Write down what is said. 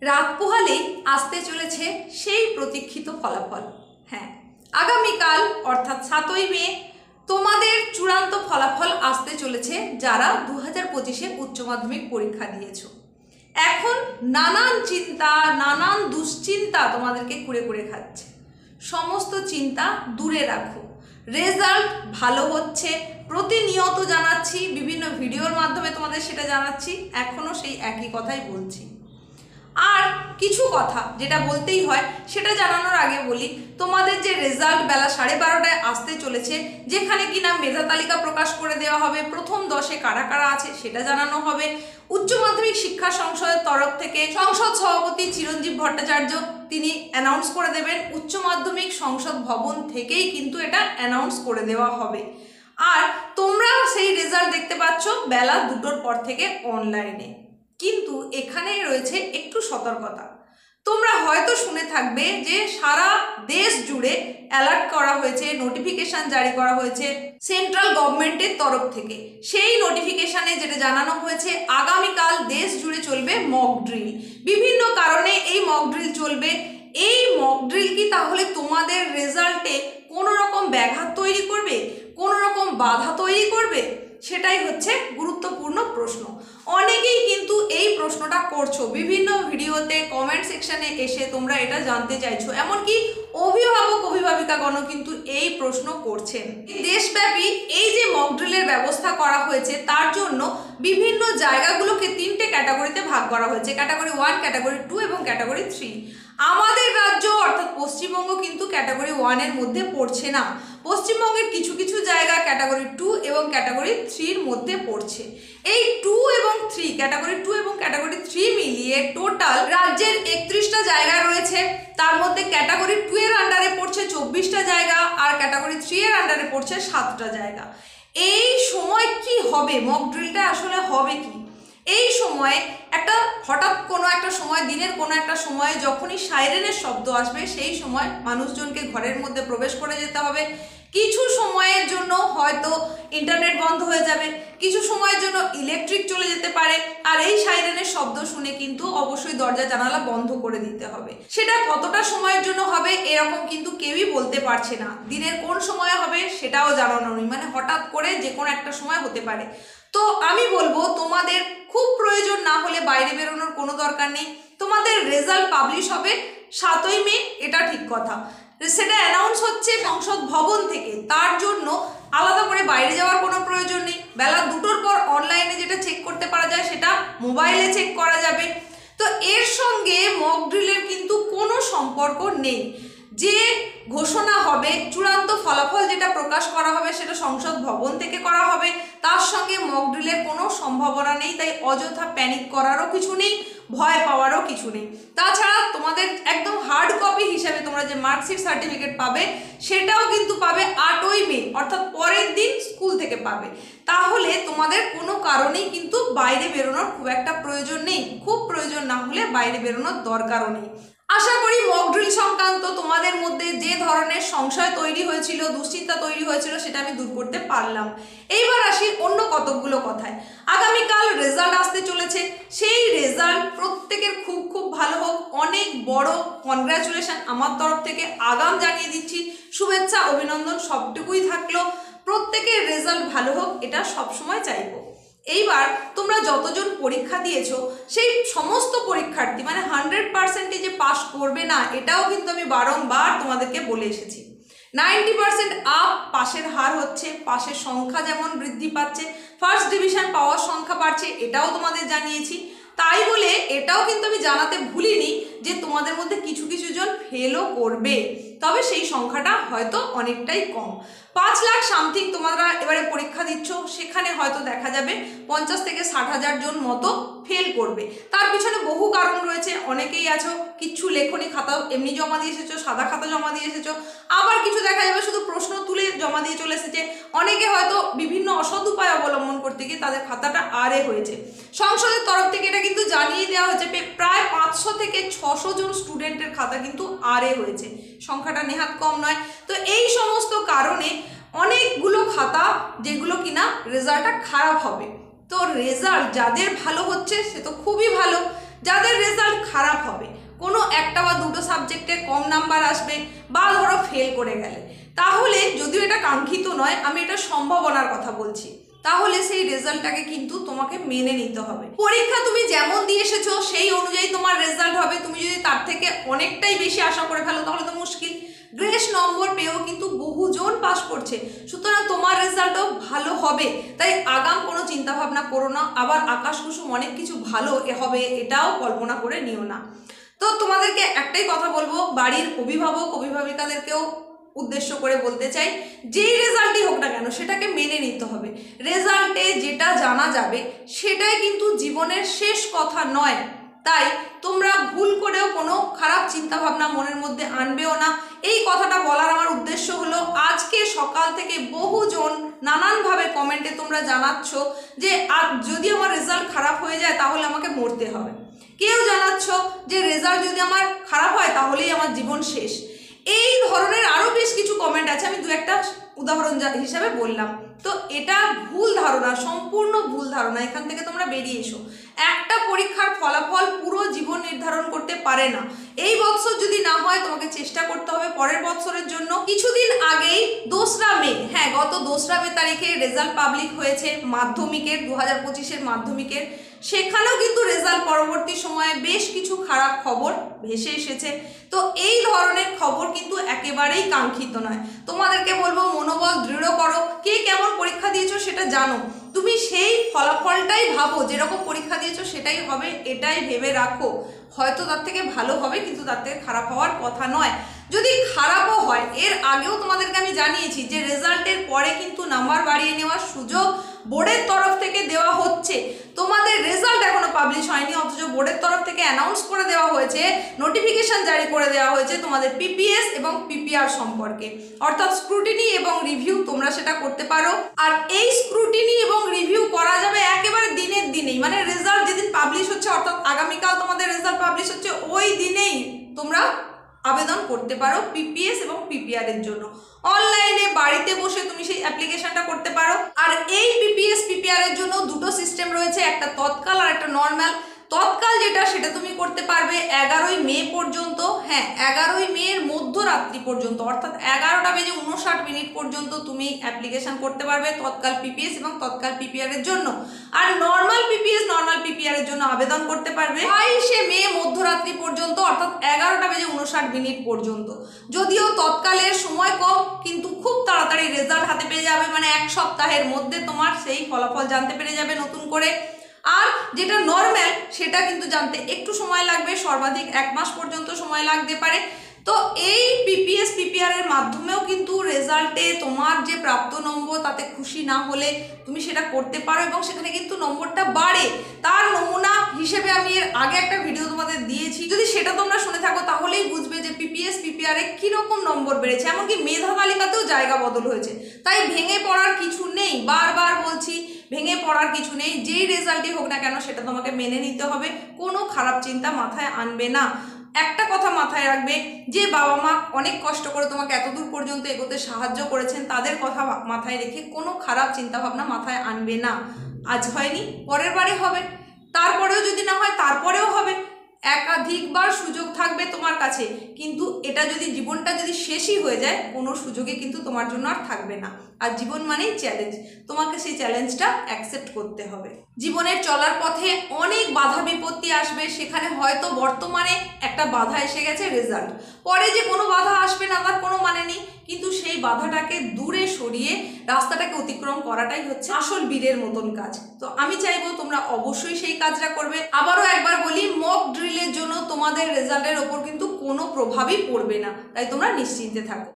রাত পোহালেই আসতে চলেছে সেই প্রতীক্ষিত ফলাফল। হ্যাঁ, আগামীকাল অর্থাৎ 7ই মে তোমাদের চূড়ান্ত ফলাফল আসতে চলেছে যারা 2025-এ উচ্চ মাধ্যমিক পরীক্ষা দিয়েছো। এখন নানান চিন্তা, নানান দুশ্চিন্তা তোমাদেরকে কুড়ে কুড়ে খাচ্ছে। সমস্ত চিন্তা দূরে রাখো। রেজাল্ট ভালো হচ্ছে, প্রতিনিয়ত জানাচ্ছি, বিভিন্ন ভিডিওর মাধ্যমে তোমাদের সেটা জানাচ্ছি, এখনও সেই একই কথাই বলছি। আর কিছু কথা যেটা বলতেই হয় সেটা জানানোর আগে বলি, তোমাদের যে রেজাল্ট বেলা 12:30টায় আসতে চলেছে, যেখানে কিনা মেধা তালিকা প্রকাশ করে দেওয়া হবে, প্রথম 10-এ কারা কারা আছে সেটা জানানো হবে। উচ্চ মাধ্যমিক শিক্ষা সংসদের তরফ থেকে সংসদ সভাপতি চিরঞ্জীব ভট্টাচার্য তিনি অ্যানাউন্স করে দেবেন। উচ্চ মাধ্যমিক সংসদ ভবন থেকেই কিন্তু এটা অ্যানাউন্স করে দেওয়া হবে। আর তোমরা সেই রেজাল্ট দেখতে পাচ্ছ বেলা 2টোর পর থেকে অনলাইনে। কিন্তু এখানেই রয়েছে একটু সতর্কতা। তোমরা হয়তো শুনে থাকবে যে সারা দেশ জুড়ে অ্যালার্ট করা হয়েছে, নোটিফিকেশন জারি করা হয়েছে সেন্ট্রাল গভর্নমেন্টের তরফ থেকে। সেই নোটিফিকেশনে যেটা জানানো হয়েছে, আগামীকাল দেশ জুড়ে চলবে মক ড্রিল। বিভিন্ন কারণে এই মক ড্রিল চলবে। এই মক ড্রিল কি তাহলে তোমাদের রেজাল্টে কোনো রকম ব্যাঘাত তৈরি করবে, কোনো রকম বাধা তৈরি করবে? সেটাই হচ্ছে গুরুত্বপূর্ণ প্রশ্ন। অনেকেই কিন্তু এই প্রশ্নটা করছো, বিভিন্ন ভিডিওতে কমেন্ট সেকশনে এসে তোমরা এটা জানতে চাইছো, এমনকি অভিভাবক অভিভাবিকাগণও কিন্তু এই প্রশ্ন করছেন। দেশব্যাপী এই যে মক ড্রিলের ব্যবস্থা করা হয়েছে তার জন্য বিভিন্ন জায়গাগুলোকে 3টে ক্যাটাগরিতে ভাগ করা হয়েছে, ক্যাটাগরি 1, ক্যাটাগরি 2 এবং ক্যাটাগরি 3। আমাদের রাজ্য অর্থাৎ পশ্চিমবঙ্গ কিন্তু ক্যাটাগরি 1-এর মধ্যে পড়ছে না। পশ্চিমবঙ্গের কিছু কিছু জায়গা ক্যাটাগরি 2 এবং ক্যাটাগরি 3-র মধ্যে পড়ছে। এই 2 এবং 3, ক্যাটাগরি 2 এবং ক্যাটাগরি 3 মিলিয়ে টোটাল রাজ্যের 31টা জায়গা রয়েছে। তার মধ্যে ক্যাটাগরি 2 এর আন্ডারে পড়ছে 24টা জায়গা, আর ক্যাটাগরি 3 এর আন্ডারে পড়ছে 7টা জায়গা। এই সময় কি হবে, মক ড্রিলটা আসলে হবে কি? এই সময়ে একটা হঠাৎ কোনো একটা সময়, দিনের কোনো একটা সময়ে যখনই সাইরেনের শব্দ আসবে, সেই সময় মানুষজনকে ঘরের মধ্যে প্রবেশ করে যেতে হবে। কিছু সময়ের জন্য হয়তো ইন্টারনেট বন্ধ হয়ে যাবে, কিছু সময়ের জন্য ইলেকট্রিক চলে যেতে পারে, আর এই সাইরেনের শব্দ শুনে কিন্তু অবশ্যই দরজা জানালা বন্ধ করে দিতে হবে। সেটা কতটা সময়ের জন্য হবে এরকম কিন্তু কেউই বলতে পারছে না। দিনের কোন সময় হবে সেটাও জানানো নেই, মানে হঠাৎ করে যে কোনো একটা সময় হতে পারে। তো আমি বলবো তোমাদের খুব প্রয়োজন না হলে বাইরে বেরোনোর কোনো দরকার নেই। তোমাদের রেজাল্ট পাবলিশ হবে 7ই মে, এটা ঠিক কথা। সেটা অ্যানাউন্স হচ্ছে সংসদ ভবন থেকে, তার জন্য আলাদা করে বাইরে যাওয়ার কোনো প্রয়োজন নেই। বেলা 2টোর পর অনলাইনে যেটা চেক করতে পারা যায় সেটা মোবাইলে চেক করা যাবে। তো এর সঙ্গে মক ড্রিলের কিন্তু কোনো সম্পর্ক নেই। যে ঘোষণা হবে, চূড়ান্ত ফলাফল যেটা প্রকাশ করা হবে সেটা সংসদ ভবন থেকে করা হবে, তার সঙ্গে মক ড্রিলের কোনো সম্ভাবনা নেই। তাই অযথা প্যানিক করারও কিছু নেই, ভয় পাওয়ারও কিছু নেই। তাছাড়া তোমাদের একদম হার্ড কপি হিসেবে তোমরা যে মার্কশিট সার্টিফিকেট পাবে সেটাও কিন্তু পাবে 8ই মে, অর্থাৎ পরের দিন স্কুল থেকে পাবে। তাহলে তোমাদের কোনো কারণেই কিন্তু বাইরে বেরোনোর খুব একটা প্রয়োজন নেই। খুব প্রয়োজন না হলে বাইরে বেরোনোর দরকারও নেই। আশা করি মক ড্রিল সংক্রান্ত তোমাদের মধ্যে যে ধরনের সংশয় তৈরি হয়েছিল, দুশ্চিন্তা তৈরি হয়েছিল, সেটা আমি দূর করতে পারলাম। এইবার আসি অন্য কতকগুলো কথায়। আগামীকাল রেজাল্ট আসতে চলেছে, সেই রেজাল্ট প্রত্যেকের খুব খুব ভালো হোক। অনেক বড় কনগ্রাচুলেশন আমার তরফ থেকে আগাম জানিয়ে দিচ্ছি, শুভেচ্ছা অভিনন্দন সবটুকুই থাকলো। প্রত্যেকের রেজাল্ট ভালো হোক, এটা সবসময় চাইবো। এইবার তোমরা যতজন পরীক্ষা দিয়েছো সেই সমস্ত পরীক্ষার্থী মানে 100% যে পাস করবে না, এটাও কিন্তু আমি বারংবার তোমাদেরকে বলে এসেছি। 90% আপ পাশের হার হচ্ছে, পাশের সংখ্যা যেমন বৃদ্ধি পাচ্ছে, ফার্স্ট ডিভিশন পাওয়ার সংখ্যা বাড়ছে, এটাও তোমাদের জানিয়েছি। তাই বলে এটাও কিন্তু আমি জানাতে ভুলিনি যে তোমাদের মধ্যে কিছু কিছু জন ফেলও করবে, তবে সেই সংখ্যাটা হয়তো অনেকটাই কম। 5 লাখ সামথিং তোমরা এবারে পরীক্ষা দিচ্ছ, সেখানে হয়তো দেখা যাবে 50 থেকে 60,000 জন মতো ফেল করবে। তার পিছনে বহু কারণ রয়েছে। অনেকেই আছো কিছু লেখনি, খাতা এমনি জমা দিয়ে এসেছো, সাদা খাতা জমা দিয়ে এসেছো, আবার কিছু দেখা যাবে শুধু প্রশ্ন তুলে জমা দিয়ে চলে এসেছে। অনেকে হয়তো বিভিন্ন অসৎ উপায় অবলম্বন করতে গিয়ে তাদের খাতাটা আরে হয়েছে। সংসদের তরফ থেকে এটা কিন্তু জানিয়ে দেওয়া হয়েছে, প্রায় 500 থেকে 600 জন স্টুডেন্টের খাতা কিন্তু আরে হয়েছে, সংখ্যাটা নেহাত কম নয়। তো এই সমস্ত কারণে অনেকগুলো খাতা যেগুলো কিনা রেজাল্টটা খারাপ হবে। তো রেজাল্ট যাদের ভালো হচ্ছে সে তো খুবই ভালো, যাদের রেজাল্ট খারাপ হবে, কোনো একটা বা দুটো সাবজেক্টে কম নাম্বার আসবে বা ধরো ফেল করে গেলে, তাহলে যদিও এটা কাঙ্ক্ষিত নয়, আমি এটা সম্ভাবনার কথা বলছি, তাহলে সেই রেজাল্টটাকে কিন্তু তোমাকে মেনে নিতে হবে। পরীক্ষা তুমি যেমন দিয়ে এসেছো সেই অনুযায়ী তোমার রেজাল্ট হবে। তুমি যদি তার থেকে অনেকটাই বেশি আশা করে ফেলো তাহলে তো মুশকিল। গ্রেস নম্বর পেয়েও কিন্তু বহুজন পাস করছে, সুতরাং তোমার রেজাল্টও ভালো হবে। তাই আগাম কোনো চিন্তা ভাবনা করো না, আবার আকাশ কুসুম অনেক কিছু ভালো হবে এটাও কল্পনা করে নিও না। তো তোমাদেরকে একটাই কথা বলবো, বাড়ির অভিভাবক অভিভাবিকাদেরকেও উদ্দেশ্য করে বলতে চাই, যেই রেজাল্টই হোক না কেন সেটাকে মেনে নিতে হবে। রেজাল্টে যেটা জানা যাবে সেটাই কিন্তু জীবনের শেষ কথা নয়। তাই তোমরা ভুল করেও কোনো খারাপ চিন্তা ভাবনা মনের মধ্যে আনবেও না। এই কথাটা বলার আমার উদ্দেশ্য হলো, আজকে সকাল থেকে বহুজন নানানভাবে কমেন্টে তোমরা জানাচ্ছ যে যদি আমার রেজাল্ট খারাপ হয়ে যায় তাহলে আমাকে মরতে হবে। কেউ জানাচ্ছ যে রেজাল্ট যদি আমার খারাপ হয় তাহলেই আমার জীবন শেষ। এই ধরনের আরও বেশ কিছু কমেন্ট আছে, আমি দু একটা উদাহরণ হিসাবে বললাম। তো এটা ভুল ধারণা, সম্পূর্ণ ভুল ধারণা। এখান থেকে তোমরা বেরিয়ে এসো। একটা পরীক্ষার ফলাফল পুরো জীবন নির্ধারণ করতে পারে না। এই বছর যদি না হয় তোমাকে চেষ্টা করতে হবে পরের বছরের জন্য। কিছুদিন আগেই 2রা মে, হ্যাঁ গত 2রা মে তারিখে রেজাল্ট পাবলিক হয়েছে মাধ্যমিকের, 2025-এর মাধ্যমিকের। সেখানেও কিন্তু রেজাল্ট পরবর্তী সময়ে বেশ কিছু খারাপ খবর ভেসে এসেছে। তো এই ধরনের খবর কিন্তু একেবারেই কাঙ্ক্ষিত নয়। তোমাদেরকে বলবো মনোবল দৃঢ় করো। কে কেমন পরীক্ষা দিয়েছো সেটা জানো, তুমি সেই ফলাফলটাই ভাবো, যেরকম পরীক্ষা দিয়েছো সেটাই হবে এটাই ভেবে রাখো। হয়তো তার থেকে ভালো হবে কিন্তু তার থেকে খারাপ হওয়ার কথা নয়। যদি খারাপও হয়, এর আগেও তোমাদেরকে আমি জানিয়েছি যে রেজাল্টের পরে কিন্তু নাম্বার বাড়িয়ে নেওয়ার সুযোগ বোর্ডের তরফ থেকে দেওয়া হচ্ছে। তোমাদের রেজাল্ট এখনো পাবলিশ হয়নি, অথচ বোর্ডের তরফ থেকে অ্যানাউন্স করে দেওয়া হয়েছে, নোটিফিকেশন জারি করে দেওয়া হয়েছে তোমাদের পিপিএস এবং পিপিআর সম্পর্কে, অর্থাৎ স্ক্রুটিনি এবং রিভিউ তোমরা সেটা করতে পারো। আর এই স্ক্রুটিনি এবং রিভিউ করা যাবে একেবারে দিনের দিনেই, মানে রেজাল্ট যেদিন পাবলিশ হচ্ছে, অর্থাৎ আগামীকাল তোমাদের রেজাল্ট পাবলিশ হচ্ছে, ওই দিনেই তোমরা আবেদন করতে পারো পিপিএস এবং পিপিআর এর জন্য। অনলাইনে বাড়িতে বসে তুমি সেই অ্যাপ্লিকেশনটা করতে পারো। আর এই পিপিএস পিপিআর এর জন্য দুটো সিস্টেম রয়েছে, একটা তৎকাল আর একটা নর্মাল। তৎকাল যেটা সেটা তুমি করতে পারবে 11ই মে পর্যন্ত, হ্যাঁ 11ই মে এর মধ্যরাত্রি পর্যন্ত, অর্থাৎ 11:59 পর্যন্ত তুমি অ্যাপ্লিকেশন করতে পারবে তৎকাল পিপিএস এবং তৎকাল পিপিআর এর জন্য। আর নর্মাল পিপিএস নর্মাল পিপিআর এর জন্য আবেদন করতে পারবে 22শে মে মধ্যরাত্রি পর্যন্ত, অর্থাৎ 11:59 পর্যন্ত। যদিও তৎকালের সময় কম, কিন্তু খুব তাড়াতাড়ি রেজাল্ট হাতে পেয়ে যাবে, মানে 1 সপ্তাহের মধ্যে তোমার সেই ফলাফল জানতে পেরে যাবে নতুন করে। আর যেটা নর্মাল সেটা কিন্তু জানতে একটু সময় লাগবে, সর্বাধিক 1 মাস পর্যন্ত সময় লাগতে পারে। তো এই পিপিএস পিপিআর এর মাধ্যমেও কিন্তু রেজাল্টে তোমার যে প্রাপ্ত নম্বর তাতে খুশি না হলে তুমি সেটা করতে পারো এবং সেখানে কিন্তু নম্বরটা বাড়ে। তার নমুনা হিসেবে আমি এর আগে একটা ভিডিও তোমাদের দিয়েছি, যদি সেটা তোমরা শুনে থাকো তাহলেই বুঝবে যে পিপিএস পিপিআর এ কীরকম নম্বর বেড়েছে, এমনকি মেধা তালিকাতেও জায়গা বদল হয়েছে। তাই ভেঙে পড়ার কিছু নেই, বারবার বলছি ভেঙে পড়ার কিছু নেই। যেই রেজাল্টই হোক না কেন সেটা তোমাকে মেনে নিতে হবে, কোনো খারাপ চিন্তা মাথায় আনবে না। একটা কথা মাথায় রাখবে, যে বাবা মা অনেক কষ্ট করে তোমাকে এতদূর পর্যন্ত এগোতে সাহায্য করেছেন তাদের কথা মাথায় রেখে কোনো খারাপ চিন্তা ভাবনা মাথায় আনবে না। আজ হয়নি, পরের বারে হবে, তারপরেও যদি না হয় তারপরেও হবে। একাধিকবার সুযোগ থাকবে তোমার কাছে, কিন্তু এটা যদি জীবনটা যদি শেষই হয়ে যায় কোনো সুযোগে কিন্তু তোমার জন্য আর থাকবে না। আর জীবন মানেই চ্যালেঞ্জ, তোমাকে সেই চ্যালেঞ্জটা অ্যাকসেপ্ট করতে হবে। জীবনের চলার পথে অনেক বাধা বিপত্তি আসবে, সেখানে হয়তো বর্তমানে একটা বাধা এসে গেছে রেজাল্ট, পরে যে কোনো বাধা আসবে না তার কোনো মানে নেই, কিন্তু সেই বাধাটাকে দূরে সরিয়ে রাস্তাটাকে অতিক্রম করাটাই হচ্ছে আসল বীরের মতন কাজ। তো আমি চাইবো তোমরা অবশ্যই সেই কাজটা করবে। আবারও একবার বলি, মক ড্রিলের জন্য তোমাদের রেজাল্টের ওপর কিন্তু কোনো প্রভাবই পড়বে না, তাই তোমরা নিশ্চিন্তে থাকো।